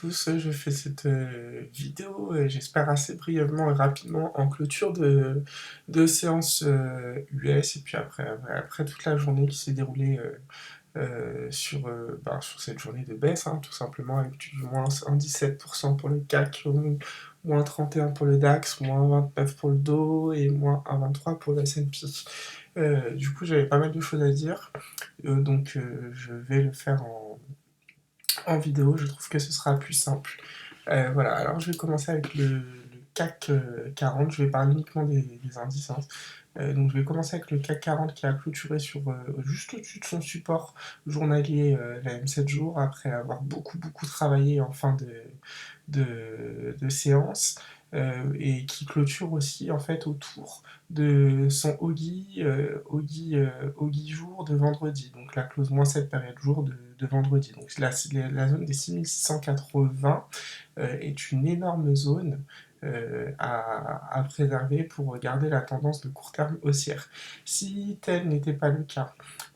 Tous, je fais cette vidéo, j'espère assez brièvement et rapidement en clôture de séance US et puis après toute la journée qui s'est déroulée sur cette journée de baisse, hein, tout simplement avec du moins 1,17% pour le CAC, moins 31 pour le DAX, moins 29 pour le Dow et moins 1,23 pour le S&P. Du coup, j'avais pas mal de choses à dire, donc je vais le faire en vidéo, je trouve que ce sera plus simple. Voilà, alors je vais commencer avec le CAC 40, je vais parler uniquement des indices, hein. Donc je vais commencer avec le CAC 40 qui a clôturé sur juste au-dessus de son support journalier, la M7 jours, après avoir beaucoup travaillé en fin de séance, et qui clôture aussi en fait autour de son Oggi jour de vendredi, donc la close moins cette période jour de vendredi. Donc la zone des 6680 est une énorme zone à préserver pour garder la tendance de court terme haussière. Si tel n'était pas le cas,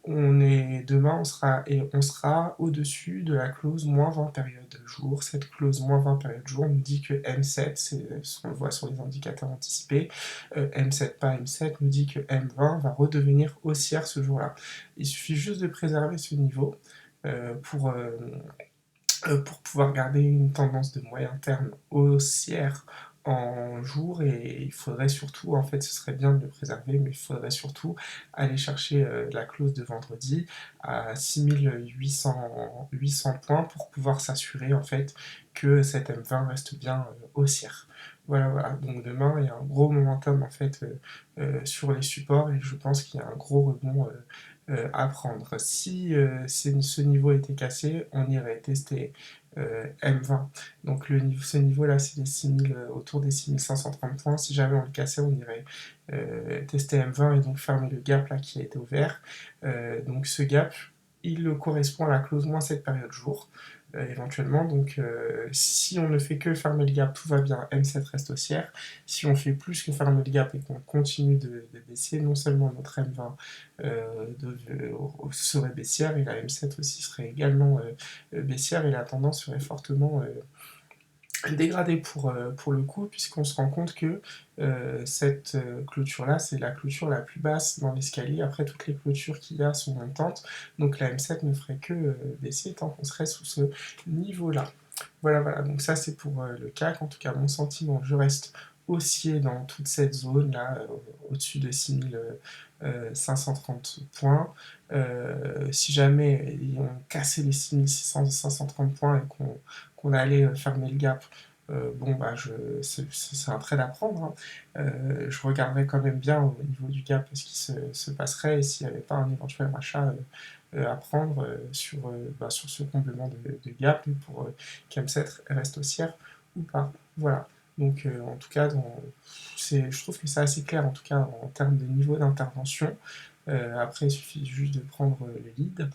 demain on sera au-dessus de la clause moins 20 période jour. Cette clause moins 20 période jour nous dit que M7, c'est ce qu'on voit sur les indicateurs anticipés, M7 pas M7, nous dit que M20 va redevenir haussière ce jour-là. Il suffit juste de préserver ce niveau euh, pour, euh, pour pouvoir garder une tendance de moyen terme haussière en jour, et il faudrait surtout, en fait ce serait bien de le préserver, mais il faudrait surtout aller chercher la clause de vendredi à 6800 points pour pouvoir s'assurer en fait que cette M20 reste bien haussière. Voilà, donc demain il y a un gros momentum en fait sur les supports, et je pense qu'il y a un gros rebond à prendre. Si ce niveau était cassé, on irait tester M20. Donc ce niveau-là, c'est autour des 6530 points. Si jamais on le cassait, on irait tester M20 et donc fermer le gap là qui a été ouvert. Donc ce gap, il correspond à la clause moins cette période jour. Éventuellement, donc si on ne fait que fermer le gap, tout va bien, M7 reste haussière. Si on fait plus que fermer le gap et qu'on continue de baisser, non seulement notre M20 serait baissière, et la M7 aussi serait également baissière, et la tendance serait fortement dégradée pour le coup, puisqu'on se rend compte que cette clôture-là, c'est la clôture la plus basse dans l'escalier. Après, toutes les clôtures qu'il y a sont montantes, donc la M7 ne ferait que baisser tant qu'on serait sous ce niveau-là. Voilà, donc ça c'est pour le CAC. En tout cas, mon sentiment, je reste haussier dans toute cette zone-là, au-dessus de 6530 points. Si jamais on cassait les 6530 points et qu'on allait fermer le gap, bon bah c'est un trade à prendre, hein. Je regarderais quand même bien au niveau du gap ce qui se passerait, et s'il n'y avait pas un éventuel rachat à prendre sur ce complément de gap pour qu'M7 reste haussière ou pas. Voilà. Donc en tout cas, je trouve que c'est assez clair en tout cas en termes de niveau d'intervention. Après, il suffit juste de prendre le lead.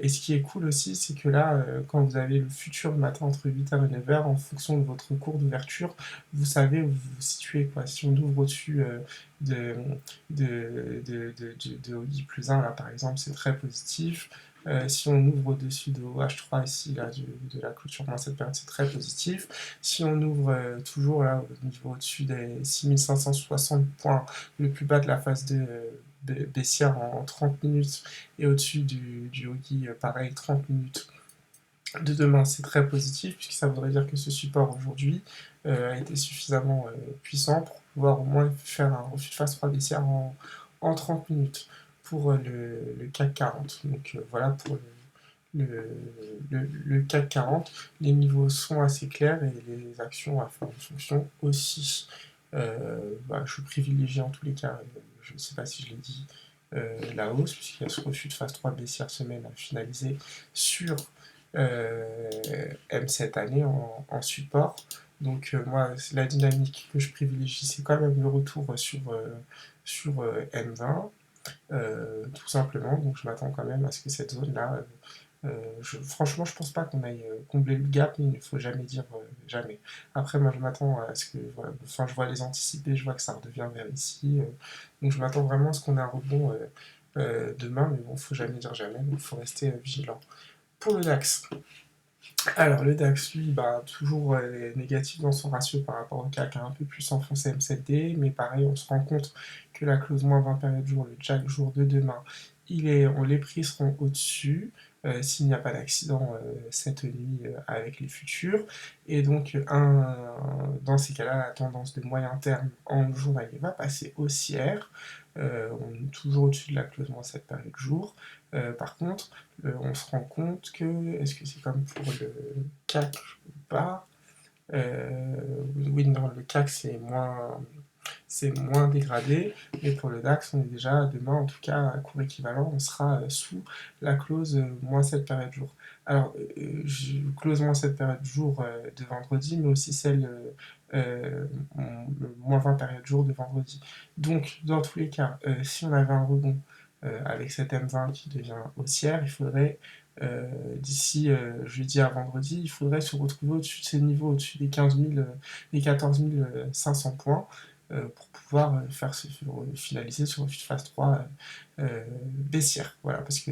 Et ce qui est cool aussi, c'est que là, quand vous avez le futur le matin entre 8h et 9h, en fonction de votre cours d'ouverture, vous savez où vous vous situez, quoi. Si on ouvre au-dessus de, de OI plus 1, là par exemple, c'est très positif. Si on ouvre au-dessus de OH3 ici, là, de la clôture dans cette période, c'est très positif. Si on ouvre toujours là au niveau au-dessus des 6560 points, le plus bas de la phase de baissière en 30 minutes, et au-dessus du Hogi, pareil, 30 minutes de demain, c'est très positif, puisque ça voudrait dire que ce support aujourd'hui a été suffisamment puissant pour pouvoir au moins faire un refus de phase 3 baissière en 30 minutes pour le CAC 40. Donc voilà pour le CAC 40. Les niveaux sont assez clairs et les actions à faire en fonction aussi. Je privilégie en tous les cas, je ne sais pas si je l'ai dit, la hausse, puisqu'il y a ce refus de phase 3 baissière semaine à finaliser sur M cette année support. Donc moi, la dynamique que je privilégie, c'est quand même le retour sur M20, tout simplement. Donc je m'attends quand même à ce que cette zone-là, franchement, je pense pas qu'on aille combler le gap, mais il ne faut jamais dire jamais. Après, moi, je m'attends à ce que, voilà, enfin, je vois les anticiper, je vois que ça redevient vers ici, donc je m'attends vraiment à ce qu'on ait un rebond demain, mais bon, faut jamais dire jamais, donc il faut rester vigilant. Pour le DAX, Alors le DAX, lui, bah, toujours négatif dans son ratio par rapport au CAC, un peu plus enfoncé M7D, mais pareil, on se rend compte que la clause moins 20 période jour, le Jack jour de demain, les prix seront au-dessus, s'il n'y a pas d'accident cette nuit avec les futurs, et donc dans ces cas-là, la tendance de moyen terme en journalier va passer haussière, on est toujours au-dessus de la clause moins 7 période jour. Par contre, on se rend compte que, est-ce que c'est comme pour le CAC ou pas? Oui, non, le CAC c'est moins dégradé, mais pour le DAX, on est déjà demain, en tout cas, à cours équivalent, on sera sous la clause moins 7 période jour. Alors, clause moins 7 période jour de vendredi, mais aussi celle moins 20 période jour de vendredi. Donc, dans tous les cas, si on avait un rebond avec cette M20 qui devient haussière, il faudrait d'ici jeudi à vendredi, il faudrait se retrouver au-dessus de ces niveaux, au-dessus des 15 000, des 14 500 points pour pouvoir finaliser sur une phase 3 baissière. Voilà, parce que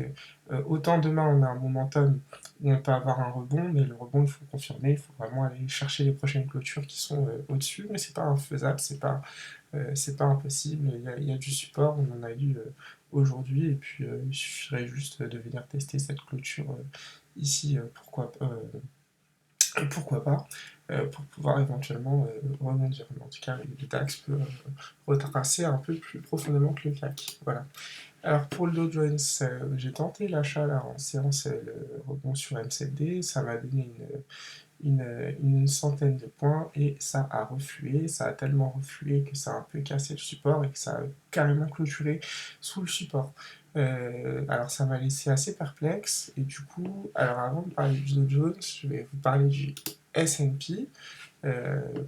autant demain on a un momentum où on peut avoir un rebond, mais le rebond il faut confirmer, il faut vraiment aller chercher les prochaines clôtures qui sont au-dessus, mais c'est pas infaisable, c'est pas impossible, il y a du support, on en a eu aujourd'hui, et puis il suffirait juste de venir tester cette clôture ici, pourquoi pas, pour pouvoir éventuellement rebondir. Mais en tout cas, le DAX peut retracer un peu plus profondément que le CAC. Voilà. Alors pour le Dow Jones, j'ai tenté l'achat là en séance, le rebond sur MCD, ça m'a donné une centaine de points et ça a reflué, ça a tellement reflué que ça a un peu cassé le support et que ça a carrément clôturé sous le support. Alors ça m'a laissé assez perplexe et du coup, alors avant de parler du Dow Jones, je vais vous parler du S&P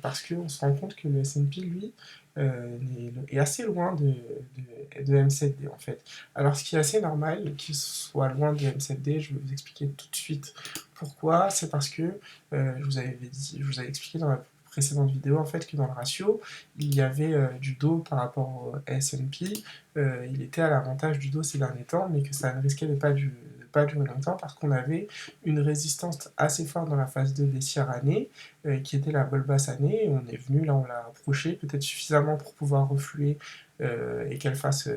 parce qu'on se rend compte que le S&P, lui, est assez loin de M7D en fait. Alors ce qui est assez normal qu'il soit loin de M7D, je vais vous expliquer tout de suite pourquoi. C'est parce que je vous avais expliqué dans la précédente vidéo en fait que dans le ratio, il y avait du dos par rapport au S&P, il était à l'avantage du dos ces derniers temps, mais que ça ne risquait de pas durer longtemps parce qu'on avait une résistance assez forte dans la phase 2 baissière année qui était la bol basse année, et on est venu, là on l'a approché, peut-être suffisamment pour pouvoir refluer et qu'elle fasse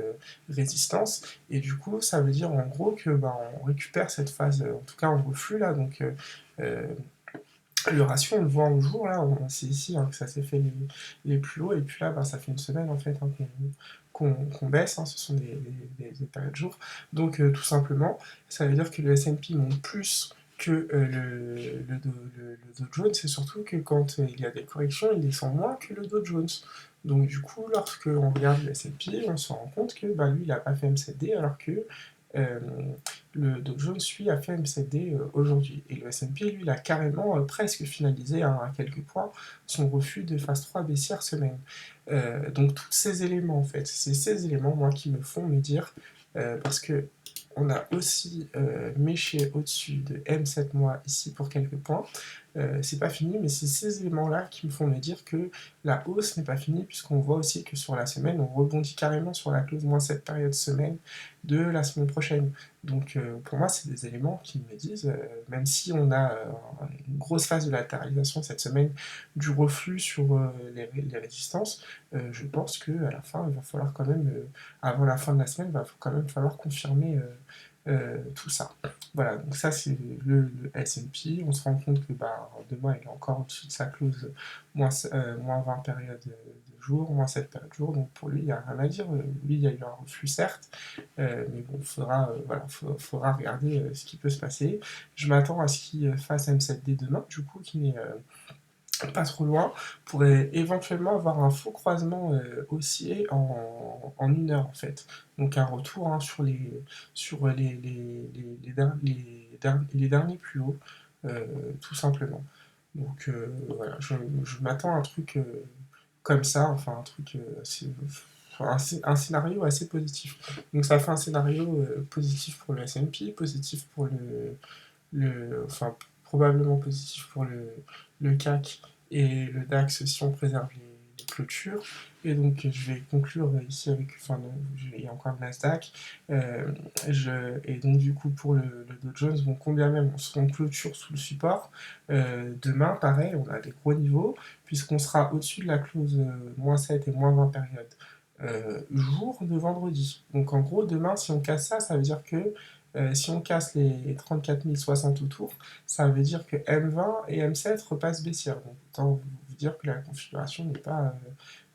résistance, et du coup ça veut dire en gros que bah, on récupère cette phase, en tout cas en reflux là, donc euh, le ratio on le voit en jour là, c'est ici hein, que ça s'est fait les plus hauts, et puis là bah, ça fait une semaine en fait hein, qu'on baisse, hein, ce sont des périodes jours, donc tout simplement ça veut dire que le S&P monte plus que le Dow Jones, c'est surtout que quand il y a des corrections, il descend moins que le Dow Jones. Donc du coup, lorsque on regarde le S&P, on se rend compte que bah, lui, il n'a pas fait MCD, alors que euh, le Dow Jones, lui, a fait MCD aujourd'hui. Et le S&P, lui, il a carrément presque finalisé hein, à quelques points son refus de phase 3 baissière semaine. Donc tous ces éléments, en fait, c'est ces éléments, moi, qui me font me dire, parce que on a aussi méché au-dessus de M7 mois ici pour quelques points. C'est pas fini, mais c'est ces éléments-là qui me font me dire que la hausse n'est pas finie, puisqu'on voit aussi que sur la semaine, on rebondit carrément sur la clause moins cette période semaine de la semaine prochaine. Donc pour moi, c'est des éléments qui me disent, même si on a une grosse phase de latéralisation cette semaine, du reflux sur les résistances, je pense qu'à la fin, il va falloir quand même, avant la fin de la semaine, il va quand même falloir confirmer tout ça. Voilà, donc ça c'est le S&P. On se rend compte que bah, demain il est encore au-dessus de sa clause moins 20 périodes de jour, moins 7 périodes de jour, donc pour lui il n'y a rien à dire. Lui il y a eu un reflux certes, mais bon, faudra regarder ce qui peut se passer. Je m'attends à ce qu'il fasse M7D demain, du coup, qui n'est pas trop loin, pourrait éventuellement avoir un faux croisement haussier en une heure en fait. Donc un retour hein, sur les derniers plus hauts, tout simplement. Donc voilà, je m'attends à un truc comme ça, enfin un truc un scénario assez positif. Donc ça fait un scénario positif pour le S&P, positif pour enfin probablement positif pour le CAC et le DAX si on préserve clôture. Et donc je vais conclure ici avec, enfin non, il y a encore le Nasdaq. Et donc du coup pour le Dow Jones, bon, combien même on sera en clôture sous le support, demain pareil, on a des gros niveaux, puisqu'on sera au-dessus de la clause -7 et -20 période. Jour de vendredi. Donc en gros, demain, si on casse ça, ça veut dire que si on casse les 34 060 autour, ça veut dire que M20 et M7 repassent baissière. Donc autant vous dire que la configuration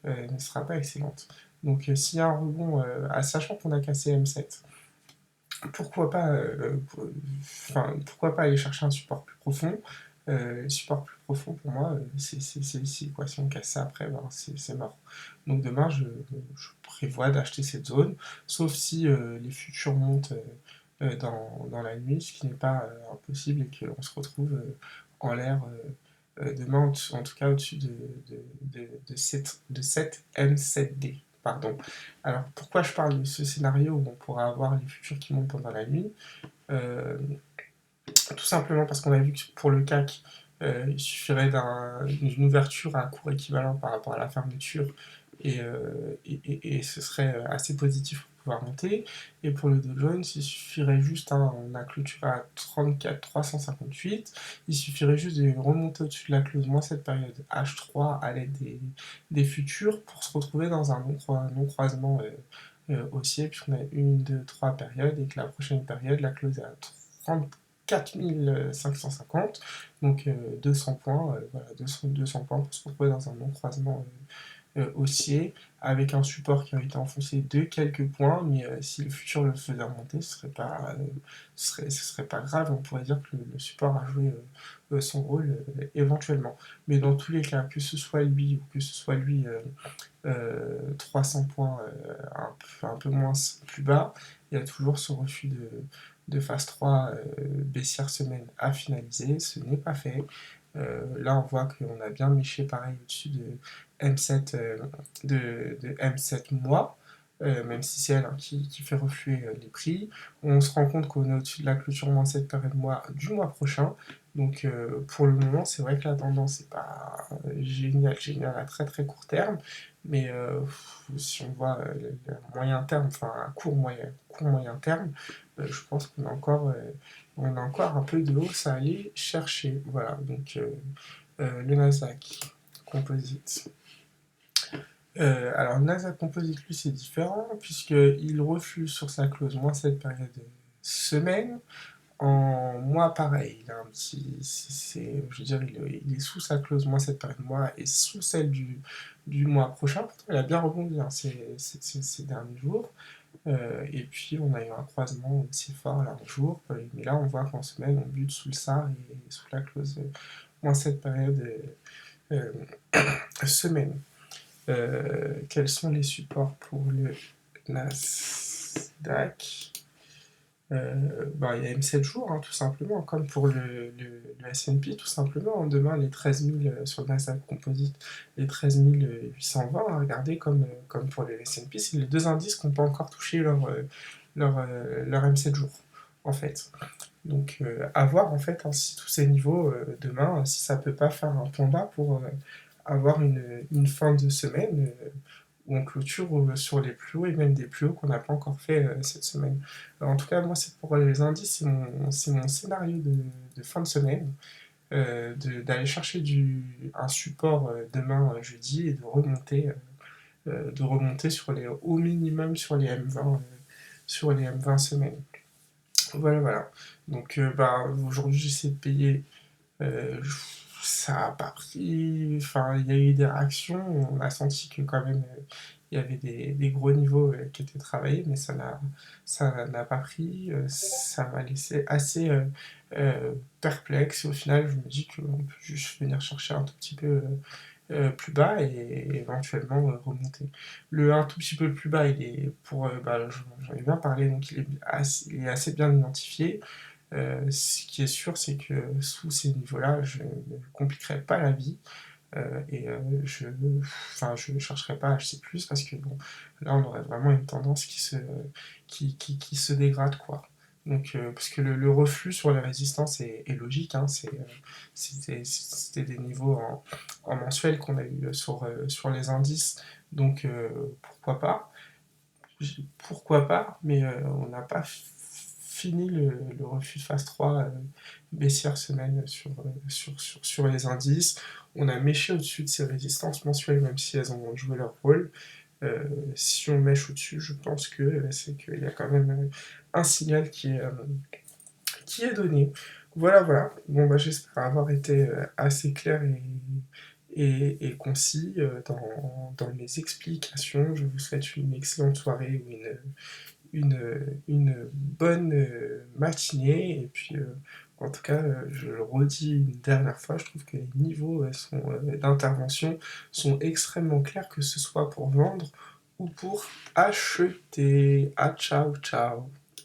ne sera pas excellente. Donc s'il y a un rebond, sachant qu'on a cassé M7, pourquoi pas, pourquoi pas aller chercher un support plus profond. Support plus profond pour moi, c'est ici, quoi. Si on casse ça après, ben, c'est mort. Donc demain, je prévois d'acheter cette zone, sauf si les futurs montent dans la nuit, ce qui n'est pas impossible, et qu'on se retrouve en l'air demain, en tout cas au-dessus de 7 M7D. Pardon. Alors pourquoi je parle de ce scénario où on pourra avoir les futurs qui montent pendant la nuit? Tout simplement parce qu'on a vu que pour le CAC, il suffirait d'une ouverture à cours équivalent par rapport à la fermeture, et ce serait assez positif pour pouvoir monter. Et pour le Dow Jones, il suffirait juste, on a clôturé à 34 358, il suffirait juste de remonter au-dessus de la clause moins cette période H3 à l'aide des futurs pour se retrouver dans un non-croisement haussier, puisqu'on a 1, 2, 3 périodes, et que la prochaine période, la close est à 34 550, donc 200 points, voilà, 200 points pour se retrouver dans un non-croisement haussier, avec un support qui a été enfoncé de quelques points, mais si le futur le faisait remonter, ce serait pas grave, on pourrait dire que le support a joué son rôle éventuellement. Mais dans tous les cas, que ce soit lui ou que ce soit lui 300 points un peu moins plus bas, il y a toujours ce refus de phase 3 baissière semaine à finaliser, ce n'est pas fait. Là on voit qu'on a bien méché pareil au-dessus de M7, de M7 mois, même si c'est elle qui fait refluer les prix. On se rend compte qu'on est au-dessus de la clôture moins 7 période mois du mois prochain. Donc pour le moment, c'est vrai que la tendance n'est pas géniale à très très court terme, mais si on voit le moyen terme, enfin à court moyen terme, je pense on a encore un peu de hausse à aller chercher. Voilà, donc le Nasdaq Composite. Alors, Nasdaq Composite, lui, c'est différent, puisqu'il refuse sur sa clause moins cette période semaine. En mois, pareil, il a un petit. Je veux dire, il est sous sa clause moins cette période mois et sous celle du mois prochain. Pourtant, il a bien rebondi ces derniers jours. Et puis, on a eu un croisement aussi fort là un jour. Mais là, on voit qu'en semaine, on bute sous le SAR et sous la clause moins cette période semaine. Quels sont les supports pour le Nasdaq? Il y a M7 jours, tout simplement, comme pour le S&P, tout simplement. Demain, les 13 000 sur le Nasdaq Composite, les 13 820, regardez, comme pour le S&P, c'est les deux indices qui n'ont pas encore touché leur M7 jours, en fait. Donc, à voir, en fait, si tous ces niveaux, demain, si ça peut pas faire un point bas pour avoir une fin de semaine où on clôture sur les plus hauts et même des plus hauts qu'on n'a pas encore fait cette semaine. Alors, en tout cas, moi, c'est pour les indices, c'est mon scénario de fin de semaine, d'aller chercher un support demain jeudi et de remonter au minimum sur les M20 semaines. Voilà. Donc, aujourd'hui, j'essaie de payer. Euh, Ça n'a pas pris. Enfin, il y a eu des réactions. On a senti que quand même il y avait des gros niveaux qui étaient travaillés, mais ça n'a pas pris. Ça m'a laissé assez perplexe. Et au final, je me dis qu'on peut juste venir chercher un tout petit peu plus bas et éventuellement remonter. Le un tout petit peu plus bas, il est j'en ai bien parlé, donc il est assez bien identifié. Ce qui est sûr, c'est que sous ces niveaux-là, je ne me compliquerai pas la vie et je ne chercherai pas à acheter plus parce que bon, là, on aurait vraiment une tendance qui se dégrade, quoi. Donc, parce que le reflux sur les résistances est logique, c'était des niveaux en mensuel qu'on a eu sur les indices, donc pourquoi pas. Pourquoi pas, mais on n'a pas fini le refus de phase 3 baissière semaine sur les indices. On a méché au-dessus de ces résistances mensuelles, même si elles ont joué leur rôle. Si on mèche au-dessus, je pense que c'est qu'il y a quand même un signal qui est donné. Voilà, voilà. Bon, bah, j'espère avoir été assez clair et concis dans mes explications. Je vous souhaite une excellente soirée ou une bonne matinée. Et puis, en tout cas, je le redis une dernière fois, je trouve que les niveaux d'intervention sont extrêmement clairs, que ce soit pour vendre ou pour acheter. Ah, ciao, ciao.